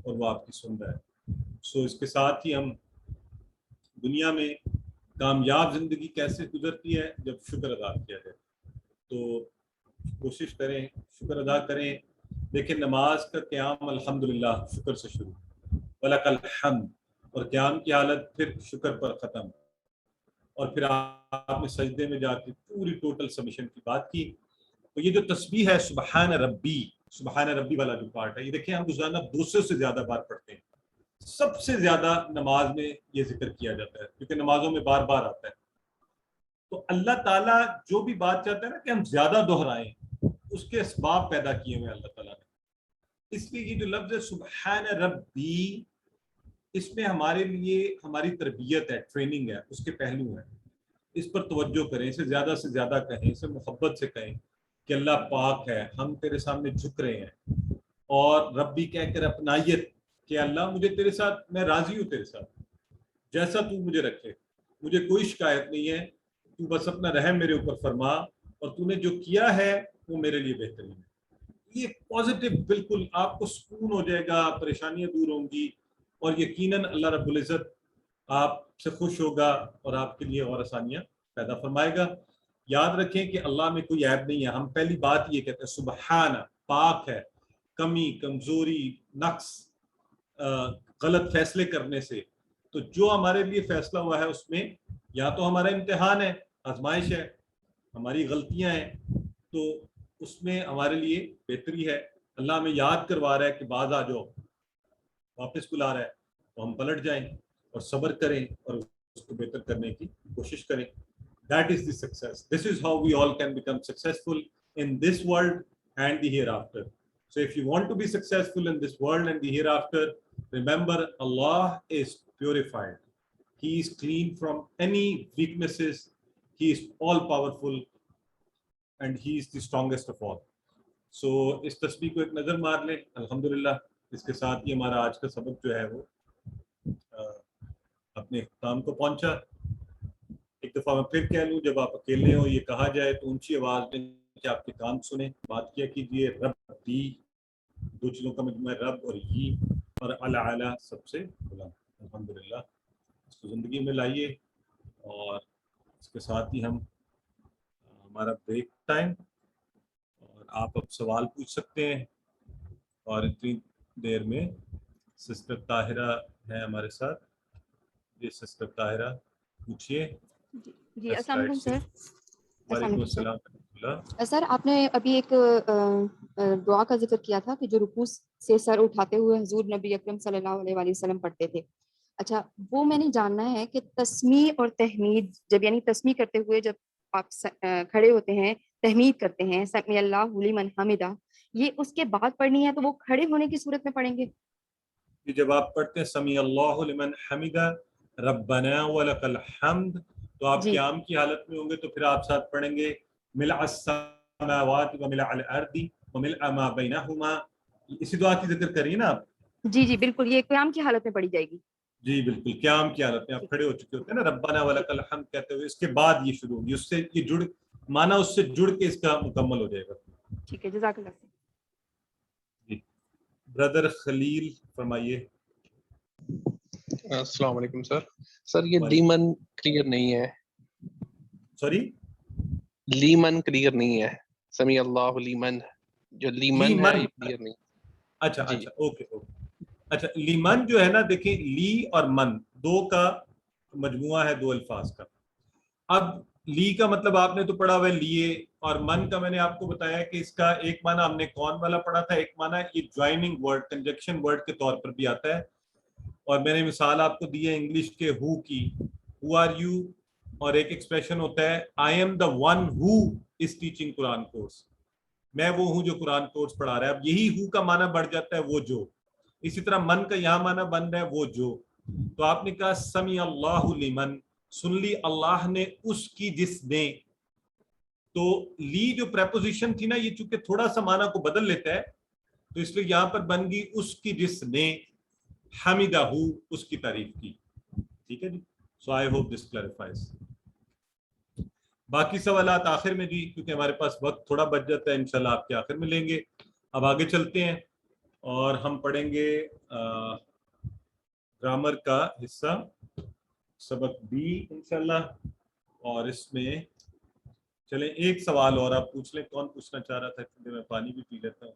اور وہ آپ کی سن رہا ہے. سو اس کے ساتھ ہی ہم دنیا میں کامیاب زندگی کیسے گزرتی ہے؟ جب شکر ادا کیا جائے. تو کوشش کریں، شکر ادا کریں. دیکھیں نماز کا قیام الحمدللہ شکر سے شروع، وَلَكَ الْحَمْدُ، اور قیام کی حالت پھر شکر پر ختم، اور پھر آپ نے سجدے میں جا کے پوری ٹوٹل سبمیشن کی بات کی. تو یہ جو تسبیح ہے سبحان ربی والا جو پارٹ ہے، یہ دیکھیں ہم روزانہ 200 سے زیادہ بار پڑھتے ہیں. سب سے زیادہ نماز میں یہ ذکر کیا جاتا ہے کیونکہ نمازوں میں بار بار آتا ہے. تو اللہ تعالیٰ جو بھی بات چاہتا ہے نا کہ ہم زیادہ دہرائیں، اس کے اسباب پیدا کیے ہوئے اللہ تعالیٰ نے. اس لیے یہ جو لفظ ہے سبحان ربی، اس میں ہمارے لیے ہماری تربیت ہے، ٹریننگ ہے، اس کے پہلو ہیں. اس پر توجہ کریں، اسے زیادہ سے زیادہ کہیں، اسے محبت سے کہیں کہ اللہ پاک ہے، ہم تیرے سامنے جھک رہے ہیں. اور ربی کہہ کر اپنائیت کہ اللہ مجھے تیرے ساتھ، میں راضی ہوں تیرے ساتھ، جیسا تو مجھے رکھے، مجھے کوئی شکایت نہیں ہے، تو بس اپنا رحم میرے اوپر فرما، اور تو نے جو کیا ہے وہ میرے لیے بہترین ہے. یہ پازیٹیو، بالکل آپ کو سکون ہو جائے گا، پریشانیاں دور ہوں گی، اور یقیناً اللہ رب العزت آپ سے خوش ہوگا اور آپ کے لیے اور آسانیاں پیدا فرمائے گا. یاد رکھیں کہ اللہ میں کوئی عیب نہیں ہے. ہم پہلی بات یہ کہتے ہیں سبحان، پاک ہے کمی، کمزوری، نقص، غلط فیصلے کرنے سے. تو جو ہمارے لیے فیصلہ ہوا ہے اس میں یا تو ہمارا امتحان ہے، آزمائش ہے، ہماری غلطیاں ہیں، تو اس میں ہمارے لیے بہتری ہے. اللہ ہمیں یاد کروا رہا ہے کہ باز آ جاؤ، واپس بلا رہا ہے، تو ہم پلٹ جائیں اور صبر کریں اور اس کو بہتر کرنے کی کوشش کریں. That is the success. This is how we all can become successful in this world and the hereafter. So if you want to be successful in this world and the hereafter, remember Allah is purified. He is clean from any weaknesses. He is all powerful and he is the strongest of all. So اس تسبیح کو ایک نظر مار لیں. الحمدللہ اس کے ساتھ ہی ہمارا آج کا سبق جو ہے وہ اپنے اختتام کو پہنچا. ایک دفعہ میں پھر کہہ لوں، جب آپ اکیلے ہوں یہ کہا جائے تو اونچی آواز میں کہ آپ کے کان سنیں. بات کیا کیجیے ربی، دو چیزوں کا مجموعہ ہے، رب اور یہ، اور اعلیٰ سب سے بلند. الحمدللہ اس کو زندگی میں لائیے. اور اس کے ساتھ ہی ہم ہمارا بریک ٹائم، اور آپ اب سوال پوچھ سکتے ہیں. اور اتنی دیر میں سسٹر طاہرہ ہے ہمارے ساتھ. جی سسٹر طاہرہ پوچھیے. جی السلام علیکم سر. السلام وعلیکم علیکم سر. السلام ورحمۃ اللہ. سر آپ نے ابھی ایک دعا کا ذکر کیا تھا کہ جو رکوع سے سر اٹھاتے ہوئے حضور نبی اکرم صلی اللہ علیہ وآلہ وسلم پڑھتے تھے. اچھا وہ میں نے جاننا ہے کہ تسمیع اور تحمید، جب یعنی تسمیع کرتے ہوئے جب آپ کھڑے ہوتے ہیں تحمید کرتے ہیں سمی اللہ لمن حمدہ، یہ اس کے بعد پڑھنی ہے تو وہ کھڑے ہونے کی صورت میں پڑھیں گے؟ جب آپ پڑھتے ہیں سمی اللہ لمن حمدہ ربنا ولک الحمد، تو آپ جی قیام کی حالت میں ہوں گے تو پھر آپ ساتھ پڑھیں گے ملء السماوات وملء الارض وملء ما بینہما. اسی دعا کی ذکر کریے نا آپ. جی جی بالکل، یہ قیام کی حالت میں پڑھی جائے گی. جی بالکل، قیام کی حالت میں آپ کھڑے ہو چکے ہوتے ہیں نا ربنا ولک الحمد کہتے ہوئے، اس کے بعد یہ شروع ہوگی. اس سے یہ جڑ مانا اس سے جڑ کے اس کا مکمل ہو جائے گا. ٹھیک ہے، جزاک اللہ. جی بردر خلیل فرمائیے. السلام علیکم سر. سر یہ وعلیکم. لیمن کلیئر نہیں ہے. سوری لیمن کلیئر نہیں ہے. سمی اللہ لیمن، جو لیمن ہے یہ کلیئر نہیں. اچھا جی. اچھا اوکے اوکے. اچھا لیمن جو ہے نا، دیکھیں لی اور من دو کا مجموعہ ہے، دو الفاظ کا. اب لی کا مطلب آپ نے تو پڑھا ہوا ہے لیے، اور من کا میں نے آپ کو بتایا کہ اس کا ایک معنی ہم نے کون والا پڑھا تھا، ایک معنی یہ جوائننگ ورڈ، کنجکشن ورڈ کے طور پر بھی آتا ہے. اور میں نے مثال آپ کو دی ہے انگلش کے ہو کی، ہو آر یو، اور ایک ایکسپریشن ہوتا ہے I am the one who is teaching Quran course, میں وہ ہوں جو قرآن کورس پڑھا رہا ہے. اب یہی ہو کا معنی بڑھ جاتا ہے وہ جو. اسی طرح من کا یہاں معنی بن رہا ہے وہ جو. تو آپ نے کہا سمی اللہ لمن، سن لی اللہ نے اس کی جس نے. تو لی جو پریپوزیشن تھی نا، یہ چونکہ تھوڑا سا معنی کو بدل لیتا ہے، تو اس لیے یہاں پر بن گئی اس کی جس نے حمیدہ ہو، اس کی تعریف کی. ٹھیک ہے جی. سو آئی ہوپ دس کلیریفائز. باقی سوالات آخر میں جی، کیونکہ ہمارے پاس وقت تھوڑا بچ جاتا ہے، انشاءاللہ آپ کے آخر میں لیں گے. اب آگے چلتے ہیں اور ہم پڑھیں گے گرامر کا حصہ، سبق بی انشاءاللہ. اور اس میں چلیں ایک سوال اور آپ پوچھ لیں. کون پوچھنا چاہ رہا تھا؟ کیونکہ میں پانی بھی پی لیتا ہوں.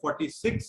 46,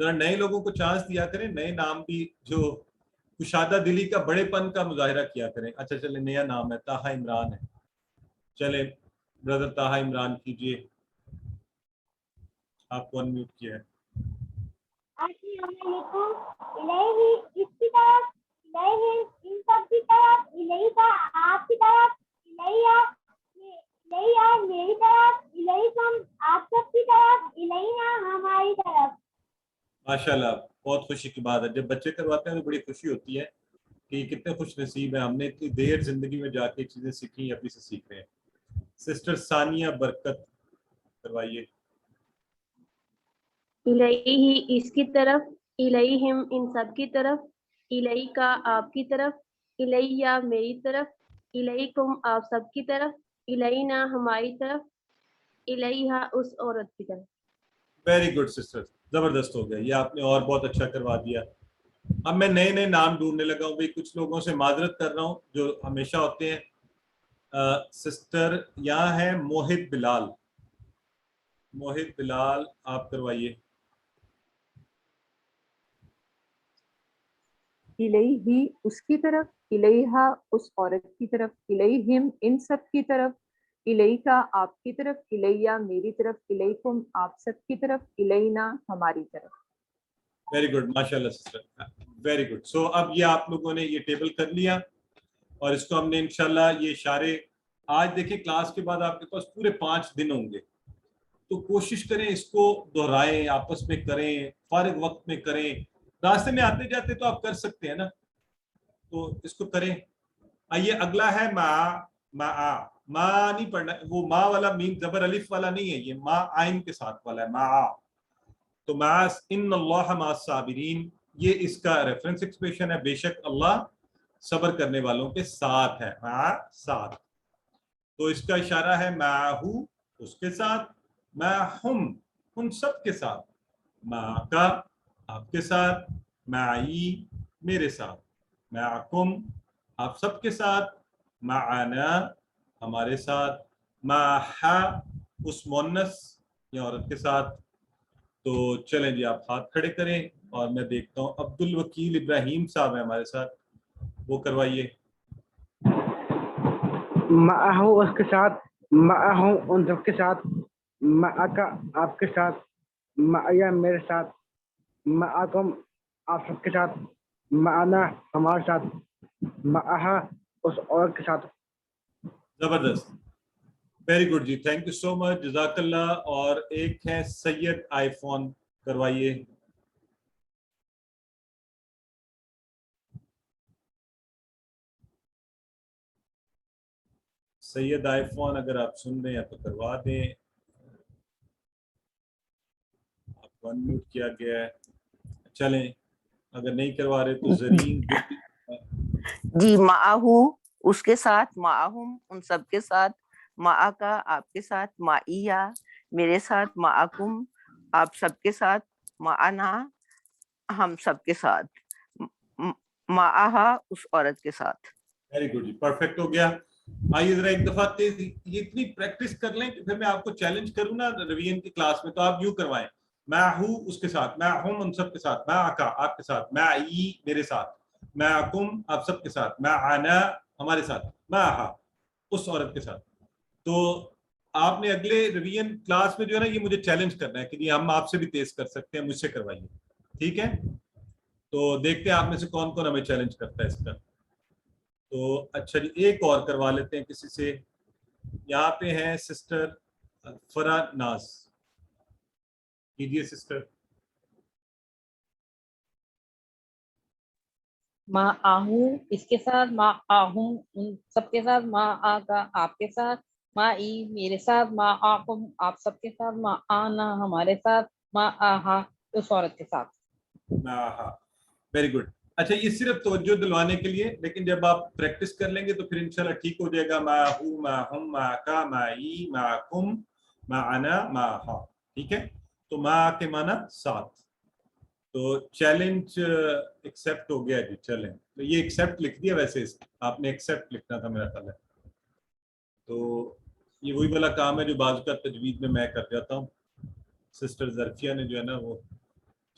ذرا نئے لوگوں کو چانس دیا کریں, نئے نام بھی جو کشادہ دلی کا بڑے پن کا مظاہرہ کیا کریں. اچھا چلے, نیا نام ہے, طاہا عمران ہے. چلے بردر طاہا عمران کیجئے, آپ کو انمیوٹ کیا ہے. السلام علیکم. الہی اس کی طرف, الہی ان سب کی طرف, الہی کا آپ کی طرف, الہی میری طرف, الہی تم آپ سب کی طرف, الہی ہماری طرف. ماشاءاللہ, بہت خوشی کی بات ہے. جب بچے کرواتے ہیں تو بڑی خوشی ہوتی ہے کہ یہ کتنے خوش نصیب ہیں, ہم نے اتنی دیر زندگی میں جا کے چیزیں سیکھی, ابھی سے سیکھ رہے ہیں. سسٹر ثانیہ برکت کروائیے. الہی اس کی طرف, الہیہم ان سب کی طرف, الہی کا آپ کی طرف, الہیہ میری طرف, الہیکم آپ سب کی طرف, الہینا ہماری طرف, الہیہ اس عورت کی طرف. ویری گڈ سسٹر, زبردست ہو گیا, یہ آپ نے اور بہت اچھا کروا دیا. اب میں نئے نئے نام ڈھونڈنے لگا ہوں. بھائی کچھ لوگوں سے معذرت کر رہا ہوں جو ہمیشہ ہوتے ہیں. سسٹر یہاں ہے موہد بلال. موہد بلال آپ کروائیے. الہی اس کی طرف, الہیہ اس عورت کی طرف, الہیہم ان سب کی طرف, الہی کا آپ کی طرف, الہیہ میری طرف, الہیکم آپ سب کی طرف, الہینا ہماری طرف. ویری گڈ, ماشاء اللہ سسٹر, ویری گڈ. سو اب یہ آپ لوگوں نے یہ ٹیبل کر لیا اور اس کو ہم نے انشاءاللہ یہ اشارے, آج دیکھیں کلاس کے بعد آپ کے پاس پورے 5 دن ہوں گے, تو کوشش کریں اس کو دہرائیں, آپس میں کریں, فارغ وقت میں کریں. راستے میں آتے جاتے تو آپ کر سکتے ہیں نا, تو اس کو کریں. آئیے اگلا ہے ما نہیں پڑھنا, وہ ما والا میم زبر الف والا نہیں ہے, یہ ما آئین کے ساتھ والا ہے, ما. تو ما ان اللہ مع الصابرین, یہ اس کا ریفرنس ایکسپریشن ہے, بے شک اللہ صبر کرنے والوں کے ساتھ ہے, ما ساتھ. تو اس کا اشارہ ہے معہو اس کے ساتھ, معہم ان سب کے ساتھ, معکا آپ کے ساتھ, معی میرے ساتھ, معکم آپ سب کے ساتھ, معنا ہمارے ساتھ, معہا اس مونس یا عورت کے ساتھ. تو چلیں جی آپ ہاتھ کھڑے کریں اور میں دیکھتا ہوں عبد الوکیل ابراہیم صاحب ہیں ہمارے ساتھ, وہ کروائیے. معہو اس کے ساتھ, معہم ان سب کے ساتھ, معکا آپ کے ساتھ, معیا میرے ساتھ, معکم آپ سب کے ساتھ, معنا ہمارے ساتھ, معہا اس عورت کے ساتھ. زبردست, very good ji, thank you so much, جزاک اللہ. اور ایک ہے سید آئی فون کروائیے. سید آئی فون اگر آپ سن رہے ہیں تو کروا دیں, آپ کو انمیوٹ کیا گیا ہے. چلیں اگر نہیں کروا رہے تو زرین. جی, معہو اس کے ساتھ, معہم ان سب کے ساتھ, معکا آپ کے ساتھ, معیہ میرے ساتھ, معکم آپ سب کے ساتھ, معنا ہم سب کے ساتھ, معہا اس عورت کے ساتھ. ویری گڈ جی, پرفیکٹ ہو گیا. آئیے ذرا ایک دفعہ یہ اتنی پریکٹس کر لیں کہ پھر میں آپ کو چیلنج کروں نا روین کی کلاس میں, تو آپ یوں کروائیں, معہو اس کے ساتھ, معہم ان سب کے ساتھ, معکا آپ کے ساتھ, معی میرے ساتھ, معکم آپ سب کے ساتھ, معنا ہمارے ساتھ, معہا اس عورت کے ساتھ. تو آپ نے اگلے روین کلاس میں جو ہے نا یہ مجھے چیلنج کرنا ہے کہ یہ ہم آپ سے بھی تیز کر سکتے ہیں, مجھ سے کروائیے, ٹھیک ہے؟ تو دیکھتے ہیں آپ میں سے کون کون ہمیں چیلنج کرتا ہے اس کا. تو اچھا جی, ایک اور کروا لیتے ہیں کسی سے. یہاں پہ ہیں سسٹر فرا ناز, کیجیے سسٹر. ما آہوں اس کے ساتھ, ما آہوں ان سب کے ساتھ, ما آکا آپ کے ساتھ, ما ای میرے ساتھ, ما آکم آپ سب کے ساتھ, ما آنا ہمارے ساتھ, ما آہا اس عورت کے ساتھ. Very good. اچھا یہ صرف توجہ دلوانے کے لیے, لیکن جب آپ پریکٹس کر لیں گے تو پھر انشاءاللہ ٹھیک ہو جائے گا. ما ہو, ما ہم, ما کا, ما ای, ما کم, ما انا, ما ہا, ٹھیک ہے؟ تو ما کے معنی ساتھ. تو چیلنج ایکسیپٹ ہو گیا جی. چلیں تو یہ ایکسیپٹ لکھ دیا, ویسے آپ نے ایکسیپٹ لکھنا تھا میرا خیال ہے. تو یہ وہی والا کام ہے جو بعض کا تجوید میں کر جاتا ہوں. سسٹر ظرفیہ نے جو ہے نا وہ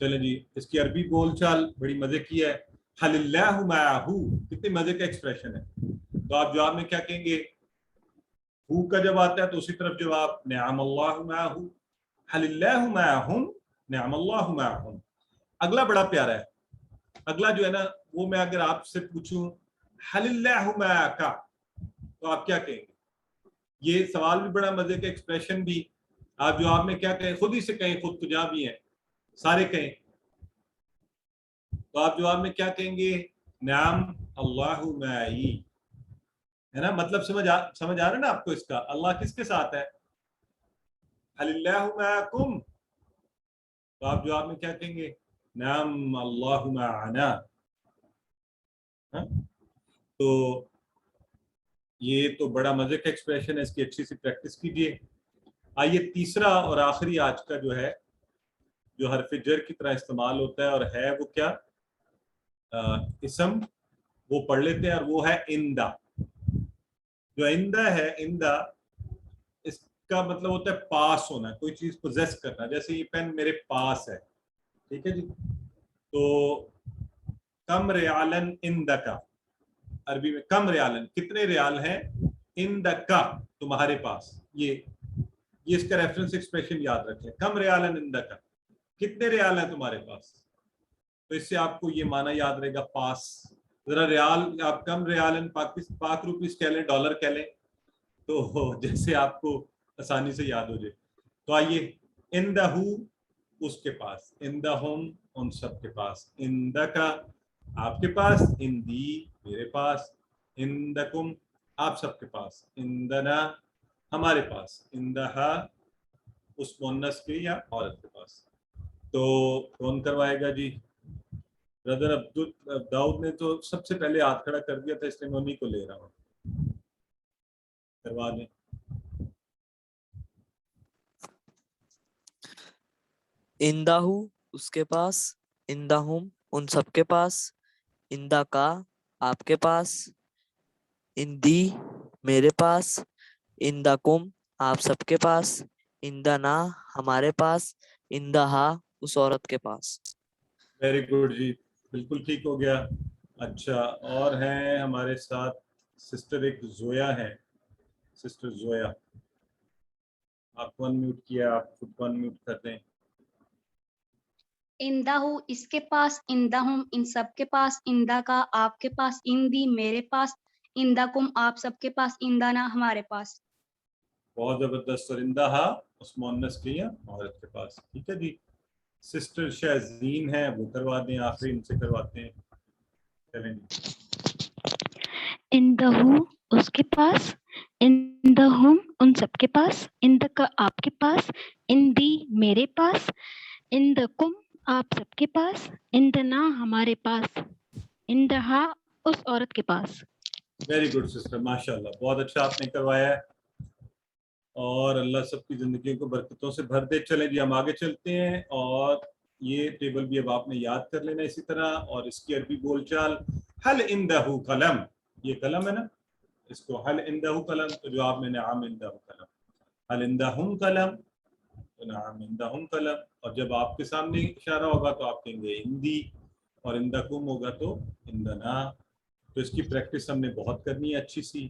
چلیں جی اس کی عربی بول چال بڑی مزے کی ہے. حل اللہ معہو کتنے مزے کا ایکسپریشن ہے. تو آپ جواب میں کیا کہیں گے؟ ہو کا جب آتا ہے تو اسی طرف جواب نعم اللہ معہو. حل اللہ معہم نعم اللہ معہم. اگلا بڑا پیارا ہے. اگلا جو ہے نا وہ میں اگر آپ سے پوچھوں حل اللہ معکا تو آپ کیا کہیں گے؟ یہ سوال بھی بڑا مزے کا ایکسپریشن بھی. آپ جواب میں کیا کہیں؟ خود ہی سے کہیں, خود تو جہاں بھی ہیں سارے کہیں. تو آپ جواب میں کیا کہیں گے؟ نعم اللہ معی. ہے نا مطلب سمجھ آ رہا ہے نا آپ کو اس کا؟ اللہ کس کے ساتھ ہے؟ حل اللہ معکم. تو آپ جواب میں کیا کہیں گے؟ نعم اللہ معنا. تو یہ تو بڑا مزے کا ایکسپریشن ہے, اس کی اچھی سی پریکٹس کیجیے. آئیے تیسرا اور آخری آج کا جو ہے جو حرف جر کی طرح استعمال ہوتا ہے اور ہے وہ کیا اسم, وہ پڑھ لیتے ہیں. اور وہ ہے اندہ. جو اندہ ہے, اندہ اس کا مطلب ہوتا ہے پاس ہونا, کوئی چیز پوزیس کرنا. جیسے یہ پین میرے پاس ہے, ٹھیک ہے جی. تو کم ریالن اندکا, عربی میں کم ریالن کتنے ریال ہیں, اندکا تمہارے پاس. یہ اس کا ریفرنس ایکسپریشن یاد رکھیں, کم ریالن اندکا کتنے ریال ہیں تمہارے پاس. تو اس سے آپ کو یہ معنی یاد رہے گا پاس. ذرا ریال آپ کم ریالن پاک روپیز کہہ لیں, ڈالر کہہ لیں, تو جیسے آپ کو آسانی سے یاد ہو جائے. تو آئیے اندہو اس کے پاس, اندہم ان سب کے پاس, اندکا آپ کے پاس, اندی میرے پاس, اندکم آپ سب کے پاس, اندنا ہمارے پاس, اندہا اس مونس کے یا عورت کے پاس. تو کون کروائے گا جی؟ برادر داؤد نے تو سب سے پہلے ہاتھ کھڑا کر دیا تھا, اس لیے میں انہیں کو لے رہا ہوں. کروا دیں. اندہو اس کے پاس, اندہم ان سب کے پاس, اندا کا آپ کے پاس, اندی میرے پاس, اندکم آپ سب کے پاس, اندنا ہمارے پاس, اندہا اس عورت کے پاس. ویری گڈ جی, بالکل ٹھیک ہو گیا. اچھا اور ہیں ہمارے ساتھ سسٹر ایک زویا ہے. سسٹر زویا آپ کو انمیوٹ کیا, آپ خود کو انمیوٹ کر دیں. اندہو اس کے پاس, اندہم ان سب کے پاس, اندہ کا آپ کے پاس, اندی میرے پاس, اندکم آپ سب کے پاس, اندنا ہمارے پاس. بہت زبردست. اور اندہا اس مونس کے یا عورت کے پاس. ٹھیک ہے جی. سسٹر شہزین ہے, وہ کروا دیں, آخری ان سے کرواتے ہیں. چلیں جی. اندہو اس کے پاس, اندہم ان سب کے پاس, اندکا آپ کے پاس, اندی میرے پاس, اندکم آپ سب کے پاس, اندنا ہمارے پاس, اندہا اس عورت کے پاس. ویری گڈ سسٹر, ماشاء اللہ بہت اچھا آپ نے کروایا ہے, اور اللہ سب کی زندگیوں کو برکتوں سے بھر دے. چلیں جی ہم آگے چلتے ہیں, اور یہ ٹیبل بھی اب آپ نے یاد کر لینا اسی طرح. اور اس کی عربی بول چال حل اندہو قلم, یہ قلم ہے نا, اس کو حل اندہو قلم, تو جواب میں نعم اندہو قلم. حل اندہم قلم, تو نعم اندہم قلم. اور جب آپ کے سامنے اشارہ ہوگا تو آپ کہیں گے اندی, اور اندکم ہوگا تو اندنا. تو اس کی پریکٹس ہم نے بہت کرنی ہے اچھی سی,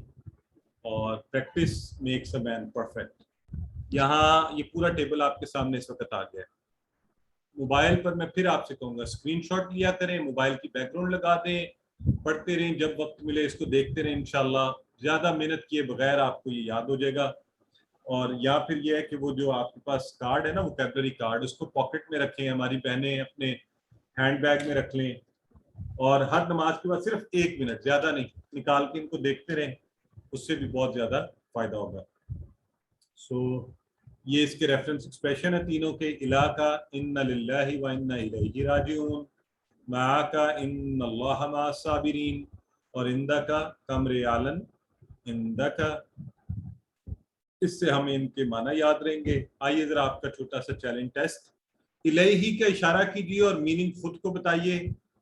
اور practice makes a man perfect. یہاں یہ پورا ٹیبل آپ کے سامنے اس وقت آ گیا ہے. موبائل پر میں پھر آپ سے کہوں گا اسکرین شاٹ لیا کریں, موبائل کی بیک گراؤنڈ لگا دیں, پڑھتے رہیں, جب وقت ملے اس کو دیکھتے رہیں. انشاءاللہ زیادہ محنت کیے بغیر آپ کو یہ یاد ہو جائے گا. اور یا پھر یہ ہے کہ وہ جو آپ کے پاس کارڈ ہے نا, ووکیبلری کارڈ, اس کو پاکٹ میں رکھیں. ہماری بہنیں اپنے ہینڈ بیگ میں رکھ لیں, اور ہر نماز کے بعد صرف 1 منٹ, زیادہ نہیں, نکال کے ان کو دیکھتے رہیں, اس سے بھی بہت زیادہ فائدہ ہوگا. سو یہ اس کے ریفرنس ایکسپریشن ہے تینوں کے. الہ کا ان للہ و انا الیہ راجعون, معا کا ان اللہ مع الصابرین, اور اندہ کا کم ریالن اندہ کا. اس سے ہمیں ان کے معنی یاد رہیں گے. آئیے ذرا آپ کا چھوٹا سا چیلنج ٹیسٹ. الیہ کا اشارہ کیجیے اور میننگ خود کو بتائیے,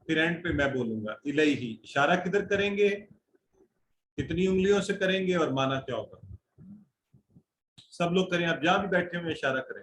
پھر اینڈ پہ میں بولوں گا. الیہ اشارہ کدھر کریں گے, کتنی انگلیوں سے کریں گے, اور معنی کیا ہوگا؟ سب لوگ کریں, آپ جہاں بھی بیٹھے ہوئے اشارہ کریں.